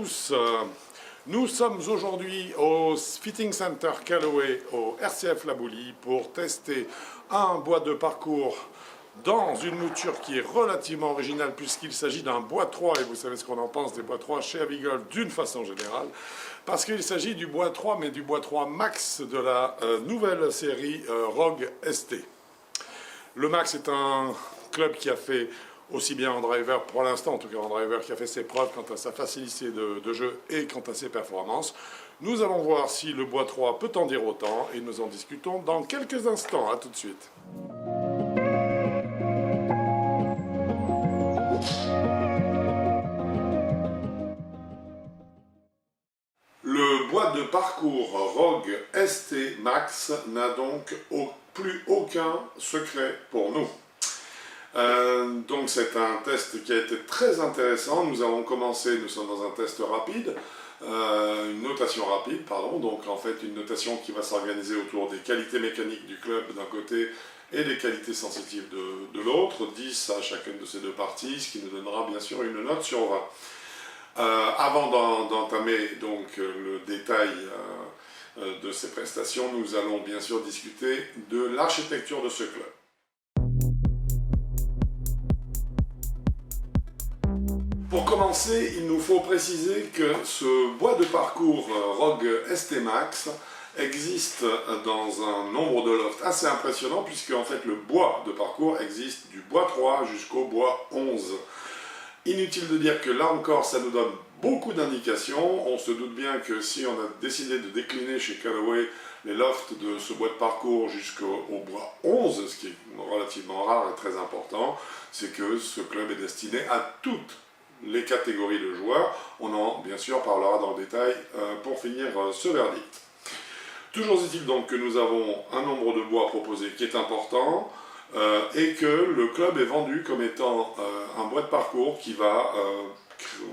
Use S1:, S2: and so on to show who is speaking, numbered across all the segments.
S1: tous. Nous sommes aujourd'hui au Fitting Center Callaway au RCF La Boulie pour tester un bois de parcours dans une mouture qui est relativement originale puisqu'il s'agit d'un bois 3 et vous savez ce qu'on en pense des bois 3 chez Avigolf d'une façon générale parce qu'il s'agit du bois 3 mais du bois 3 Max de la nouvelle série Rogue ST. Le Max est un club qui a fait aussi bien en driver, pour l'instant en tout cas en driver, qui a fait ses preuves quant à sa facilité de jeu et quant à ses performances. Nous allons voir si le bois 3 peut en dire autant et nous en discutons dans quelques instants. À tout de suite. Le bois de parcours Rogue ST Max n'a donc plus aucun secret pour nous. Donc c'est un test qui a été très intéressant. Nous avons commencé, nous sommes dans un test rapide, une notation rapide, pardon, donc en fait une notation qui va s'organiser autour des qualités mécaniques du club d'un côté et des qualités sensitives de l'autre, 10 à chacune de ces deux parties, ce qui nous donnera bien sûr une note sur 20. Avant d'entamer donc le détail de ces prestations, nous allons bien sûr discuter de l'architecture de ce club. Pour commencer, il nous faut préciser que ce bois de parcours Rogue ST Max existe dans un nombre de lofts assez impressionnant puisque en fait le bois de parcours existe du bois 3 jusqu'au bois 11. Inutile de dire que là encore ça nous donne beaucoup d'indications. On se doute bien que si on a décidé de décliner chez Callaway les lofts de ce bois de parcours jusqu'au bois 11, ce qui est relativement rare et très important, c'est que ce club est destiné à toutes les catégories de joueurs. On en bien sûr parlera dans le détail pour finir ce verdict. Toujours est-il donc que nous avons un nombre de bois proposés qui est important et que le club est vendu comme étant un bois de parcours qui va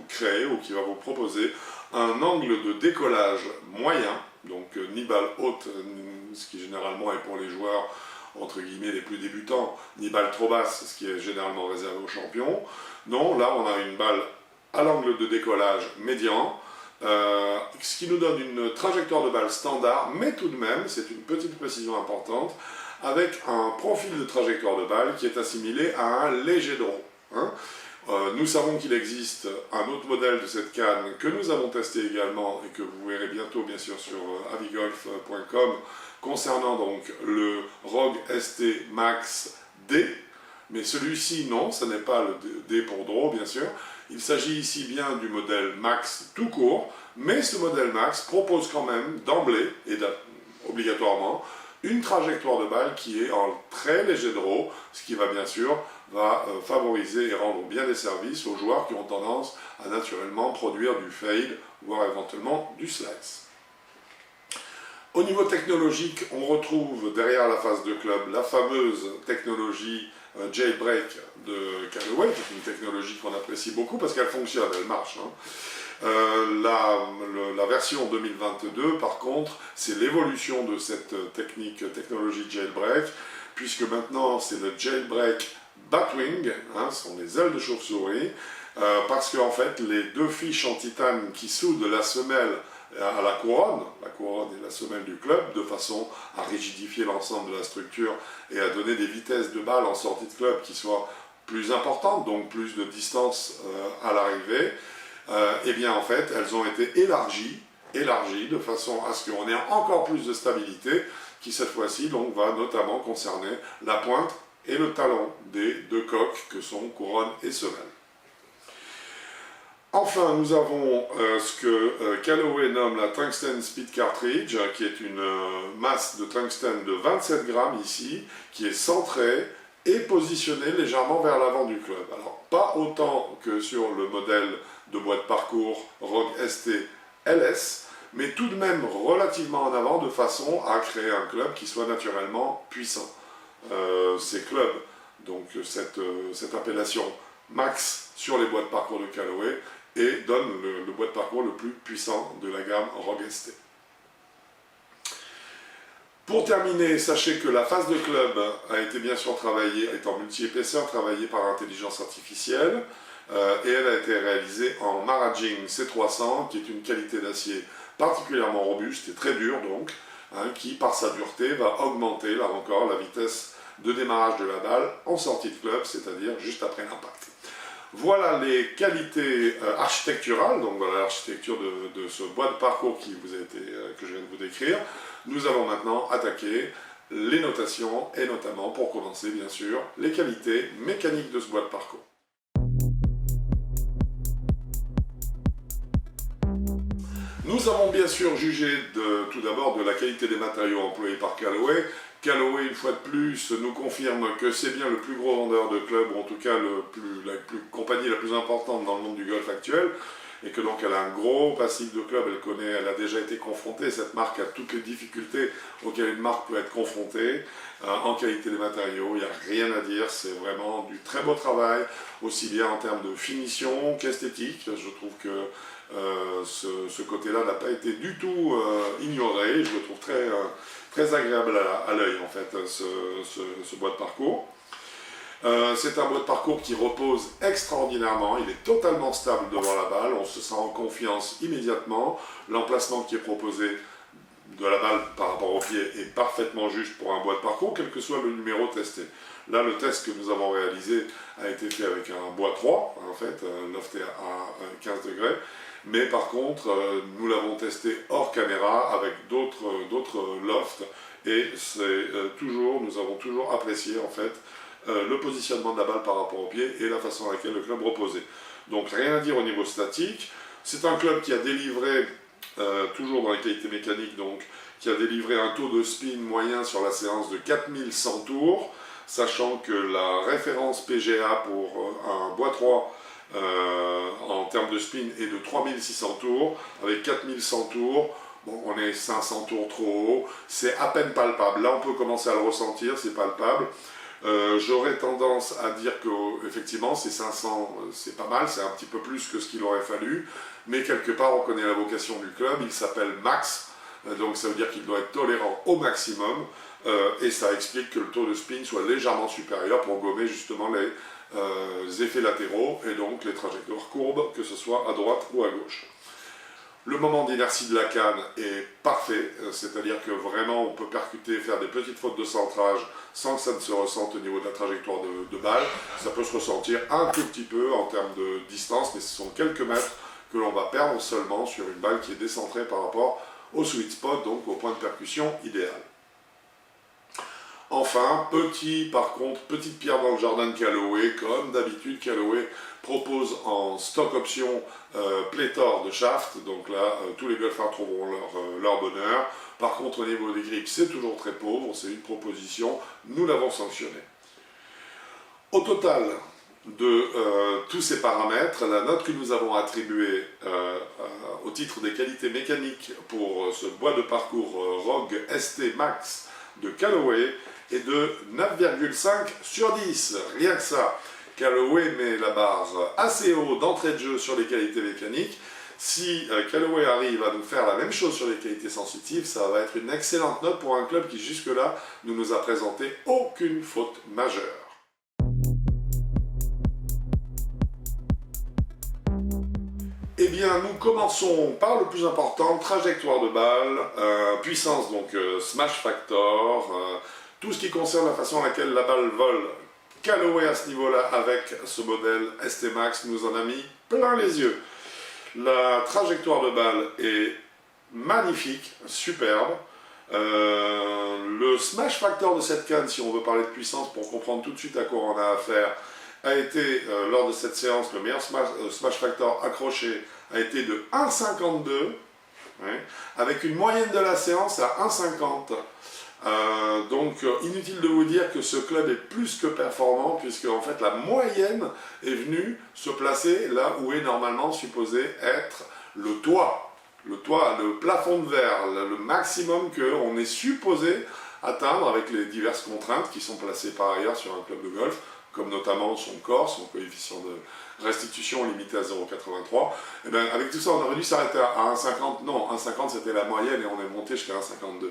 S1: créer ou qui va vous proposer un angle de décollage moyen, donc ni balle haute, ce qui généralement est pour les joueurs entre guillemets les plus débutants, ni balle trop basse, ce qui est généralement réservé aux champions. Non, là on a une balle à l'angle de décollage médian, ce qui nous donne une trajectoire de balle standard, mais tout de même, c'est une petite précision importante, avec un profil de trajectoire de balle qui est assimilé à un léger draw. Nous savons qu'il existe un autre modèle de cette canne que nous avons testé également et que vous verrez bientôt bien sûr sur avigolf.com concernant donc le Rogue ST Max D, mais celui-ci non, ce n'est pas le D pour draw bien sûr, il s'agit ici bien du modèle Max tout court, mais ce modèle Max propose quand même d'emblée et obligatoirement une trajectoire de balle qui est en très léger draw, ce qui va bien sûr favoriser et rendre bien des services aux joueurs qui ont tendance à naturellement produire du fade, voire éventuellement du slice. Au niveau technologique, on retrouve derrière la face de club la fameuse technologie Jailbreak de Callaway, qui est une technologie qu'on apprécie beaucoup parce qu'elle fonctionne, elle marche. La version 2022, par contre, c'est l'évolution de cette technologie Jailbreak, puisque maintenant c'est le Jailbreak Batwing, ce sont les ailes de chauve-souris, parce qu'en fait les deux fiches en titane qui soudent la semelle à la couronne est la semelle du club, de façon à rigidifier l'ensemble de la structure et à donner des vitesses de balle en sortie de club qui soient plus importantes, donc plus de distance à l'arrivée, et bien en fait elles ont été élargies de façon à ce qu'on ait encore plus de stabilité, qui cette fois-ci donc va notamment concerner la pointe et le talon des deux coques que sont couronne et semelle. Enfin, nous avons ce que Callaway nomme la Tungsten Speed Cartridge, qui est une masse de tungstène de 27 grammes ici, qui est centrée et positionnée légèrement vers l'avant du club. Alors, pas autant que sur le modèle de bois de parcours Rogue ST LS, mais tout de même relativement en avant de façon à créer un club qui soit naturellement puissant. Ces clubs, donc cette appellation Max sur les bois de parcours de Callaway, et donne le bois de parcours le plus puissant de la gamme Rogue ST. Pour terminer, sachez que la face de club a été bien sûr travaillée, est en multi-épaisseur, travaillée par intelligence artificielle. et elle a été réalisée en Maraging C300, qui est une qualité d'acier particulièrement robuste et très dure donc, qui par sa dureté va augmenter là encore la vitesse de démarrage de la balle en sortie de club, c'est-à-dire juste après l'impact. Voilà les qualités architecturales, donc voilà l'architecture de ce bois de parcours qui vous a été, que je viens de vous décrire. Nous allons maintenant attaquer les notations et notamment, pour commencer bien sûr, les qualités mécaniques de ce bois de parcours. Nous avons bien sûr jugé tout d'abord de la qualité des matériaux employés par Callaway. Callaway, une fois de plus, nous confirme que c'est bien le plus gros vendeur de clubs, ou en tout cas la compagnie la plus importante dans le monde du golf actuel, et que donc elle a un gros passif de clubs, elle a déjà été confrontée, cette marque, à toutes les difficultés auxquelles une marque peut être confrontée en qualité des matériaux. Il n'y a rien à dire, c'est vraiment du très beau travail, aussi bien en termes de finition qu'esthétique. Je trouve que ce côté-là n'a pas été du tout ignoré, je le trouve très agréable à l'œil en fait, ce bois de parcours. C'est un bois de parcours qui repose extraordinairement, il est totalement stable devant la balle, on se sent en confiance immédiatement, l'emplacement qui est proposé de la balle par rapport au pied est parfaitement juste pour un bois de parcours, quel que soit le numéro testé. Là, le test que nous avons réalisé a été fait avec un bois 3, en fait, lofté à 15 degrés, mais par contre, nous l'avons testé hors caméra avec d'autres lofts, et nous avons toujours apprécié en fait le positionnement de la balle par rapport au pied et la façon à laquelle le club reposait. Donc rien à dire au niveau statique. C'est un club qui a délivré, toujours dans les qualités mécaniques, donc, qui a délivré un taux de spin moyen sur la séance de 4100 tours, sachant que la référence PGA pour un bois 3 en termes de spin est de 3600 tours, avec 4100 tours. Bon, on est 500 tours trop haut, c'est à peine palpable. Là, on peut commencer à le ressentir, c'est palpable. J'aurais tendance à dire que effectivement ces 500 c'est pas mal, c'est un petit peu plus que ce qu'il aurait fallu, mais quelque part on connaît la vocation du club, il s'appelle Max, donc ça veut dire qu'il doit être tolérant au maximum, et ça explique que le taux de spin soit légèrement supérieur pour gommer justement les effets latéraux et donc les trajectoires courbes, que ce soit à droite ou à gauche. Le moment d'inertie de la canne est parfait, c'est-à-dire que vraiment on peut percuter, faire des petites fautes de centrage sans que ça ne se ressente au niveau de la trajectoire de balle. Ça peut se ressentir un tout petit peu en termes de distance, mais ce sont quelques mètres que l'on va perdre seulement sur une balle qui est décentrée par rapport au sweet spot, donc au point de percussion idéal. Enfin, petite pierre dans le jardin de Callaway, comme d'habitude Callaway propose en stock option pléthore de shafts, donc là tous les golfeurs trouveront leur bonheur. Par contre au niveau des grips c'est toujours très pauvre, c'est une proposition, nous l'avons sanctionné. Au total de tous ces paramètres, la note que nous avons attribuée au titre des qualités mécaniques pour ce bois de parcours Rogue ST Max de Callaway est de 9,5 sur 10, rien que ça. Callaway met la barre assez haut d'entrée de jeu sur les qualités mécaniques. Si Callaway arrive à nous faire la même chose sur les qualités sensitives, ça va être une excellente note pour un club qui jusque-là ne nous a présenté aucune faute majeure. Eh bien, nous commençons par le plus important, trajectoire de balle, puissance, donc smash factor, tout ce qui concerne la façon à laquelle la balle vole. Callaway à ce niveau-là, avec ce modèle ST Max, nous en a mis plein les yeux. La trajectoire de balle est magnifique, superbe. Le smash factor de cette canne, si on veut parler de puissance pour comprendre tout de suite à quoi on a affaire, a été, lors de cette séance, le meilleur smash factor accroché a été de 1,52, ouais, avec une moyenne de la séance à 1,50. Donc inutile de vous dire que ce club est plus que performant, puisque en fait la moyenne est venue se placer là où est normalement supposé être le toit, le plafond de verre, le maximum qu'on est supposé atteindre avec les diverses contraintes qui sont placées par ailleurs sur un club de golf, comme notamment son corps, son coefficient de restitution limité à 0,83. Et bien avec tout ça on aurait dû s'arrêter à 1,50, non, 1,50 c'était la moyenne et on est monté jusqu'à 1,52.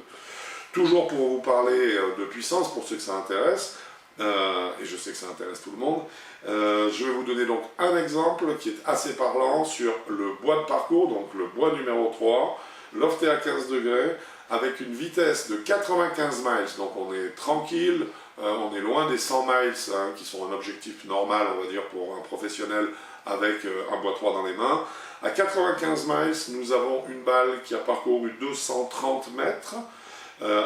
S1: Toujours pour vous parler de puissance, pour ceux que ça intéresse, et je sais que ça intéresse tout le monde. Je vais vous donner donc un exemple qui est assez parlant sur le bois de parcours, donc le bois numéro 3, lofté à 15 degrés, avec une vitesse de 95 miles, donc on est tranquille, on est loin des 100 miles, hein, qui sont un objectif normal, on va dire, pour un professionnel avec un bois 3 dans les mains. À 95 miles, nous avons une balle qui a parcouru 230 mètres,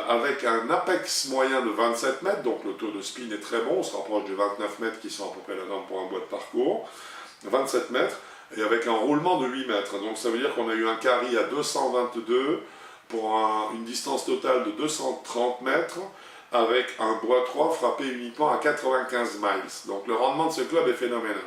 S1: avec un apex moyen de 27 mètres, donc le taux de spin est très bon, on se rapproche des 29 mètres qui sont à peu près la norme pour un bois de parcours, 27 mètres, et avec un roulement de 8 mètres, donc ça veut dire qu'on a eu un carry à 222 pour une distance totale de 230 mètres, avec un bois 3 frappé uniquement à 95 miles, donc le rendement de ce club est phénoménal.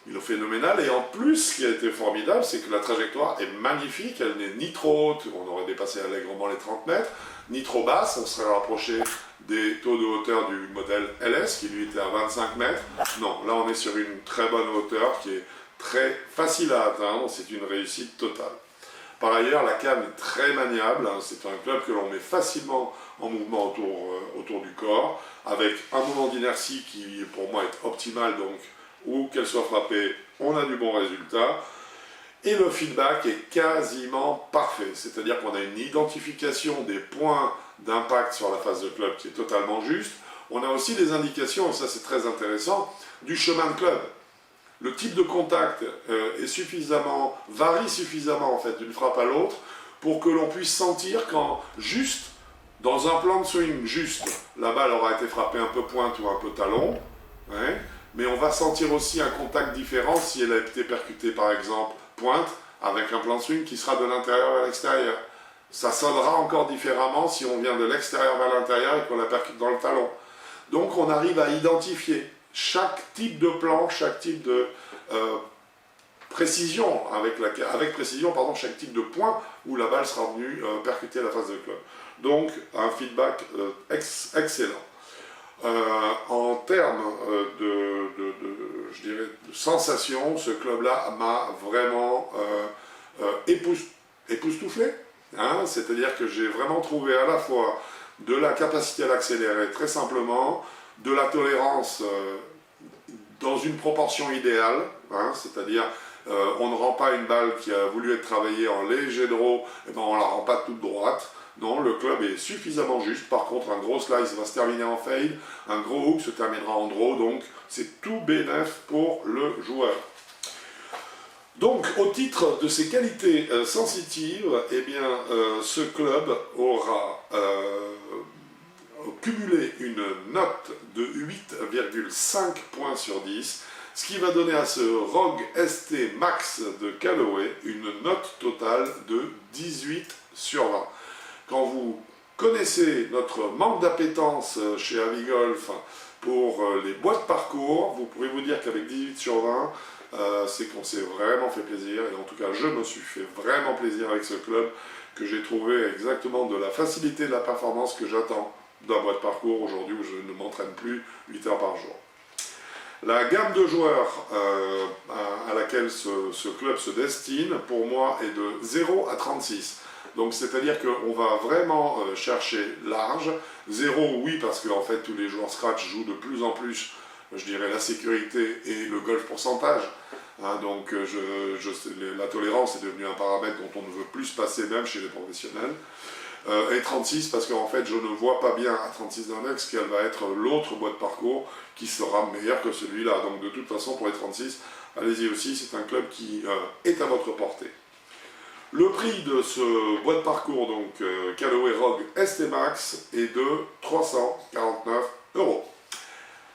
S1: Il est phénoménal, et en plus, ce qui a été formidable, c'est que la trajectoire est magnifique, elle n'est ni trop haute, on aurait dépassé allègrement les 30 mètres, ni trop basse, on serait rapproché des taux de hauteur du modèle LS, qui lui était à 25 mètres. Non, là on est sur une très bonne hauteur, qui est très facile à atteindre, c'est une réussite totale. Par ailleurs, la canne est très maniable, hein, c'est un club que l'on met facilement en mouvement autour du corps, avec un moment d'inertie qui, pour moi, est optimal, donc ou qu'elle soit frappée, on a du bon résultat. Et le feedback est quasiment parfait, c'est-à-dire qu'on a une identification des points d'impact sur la face de club qui est totalement juste. On a aussi des indications, et ça c'est très intéressant, du chemin de club. Le type de contact varie suffisamment en fait d'une frappe à l'autre pour que l'on puisse sentir quand juste, dans un plan de swing juste, la balle aura été frappée un peu pointe ou un peu talon, ouais, mais on va sentir aussi un contact différent si elle a été percutée par exemple pointe avec un plan de swing qui sera de l'intérieur vers l'extérieur. Ça sonnera encore différemment si on vient de l'extérieur vers l'intérieur et qu'on la percute dans le talon. Donc on arrive à identifier chaque type de plan, chaque type de précision, avec précision, chaque type de point où la balle sera venue percuter la face de club. Donc un feedback excellent. En termes je dirais, de sensation, ce club-là m'a vraiment époustouflé. Hein, c'est-à-dire que j'ai vraiment trouvé à la fois de la capacité à l'accélérer très simplement, de la tolérance dans une proportion idéale, hein, c'est-à-dire on ne rend pas une balle qui a voulu être travaillée en léger draw, et ben on ne la rend pas toute droite. Non, le club est suffisamment juste. Par contre, un gros slice va se terminer en fade, un gros hook se terminera en draw, donc c'est tout bénef pour le joueur. Donc, au titre de ses qualités sensitives, eh bien, ce club aura cumulé une note de 8,5 points sur 10, ce qui va donner à ce Rogue ST Max de Callaway une note totale de 18 sur 20. Quand vous connaissez notre manque d'appétence chez Avigolf pour les bois de parcours, vous pouvez vous dire qu'avec 18 sur 20, c'est qu'on s'est vraiment fait plaisir, et en tout cas je me suis fait vraiment plaisir avec ce club, que j'ai trouvé exactement de la facilité de la performance que j'attends d'un bois de parcours aujourd'hui où je ne m'entraîne plus 8 heures par jour. La gamme de joueurs à laquelle ce club se destine, pour moi, est de 0 à 36. Donc c'est-à-dire qu'on va vraiment chercher large. 0, oui, parce qu'en fait tous les joueurs scratch jouent de plus en plus, je dirais, la sécurité et le golf pourcentage. Hein, donc la tolérance est devenue un paramètre dont on ne veut plus se passer même chez les professionnels. Et 36 parce qu'en fait je ne vois pas bien à 36 d'index quel va être l'autre bois de parcours qui sera meilleur que celui-là. Donc de toute façon pour les 36, allez-y aussi, c'est un club qui est à votre portée. Le prix de ce bois de parcours, donc Callaway Rogue ST Max, est de 349 €.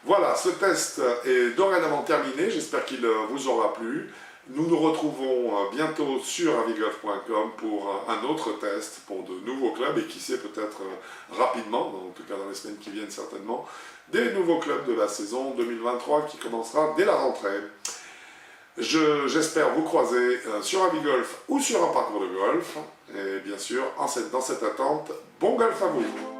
S1: Voilà, ce test est dorénavant terminé, j'espère qu'il vous aura plu. Nous nous retrouvons bientôt sur avigolf.com pour un autre test, pour de nouveaux clubs, et qui sait peut-être rapidement, en tout cas dans les semaines qui viennent certainement, des nouveaux clubs de la saison 2023 qui commencera dès la rentrée. J'espère vous croiser sur Avigolf ou sur un parcours de golf, et bien sûr, dans cette attente, bon golf à vous!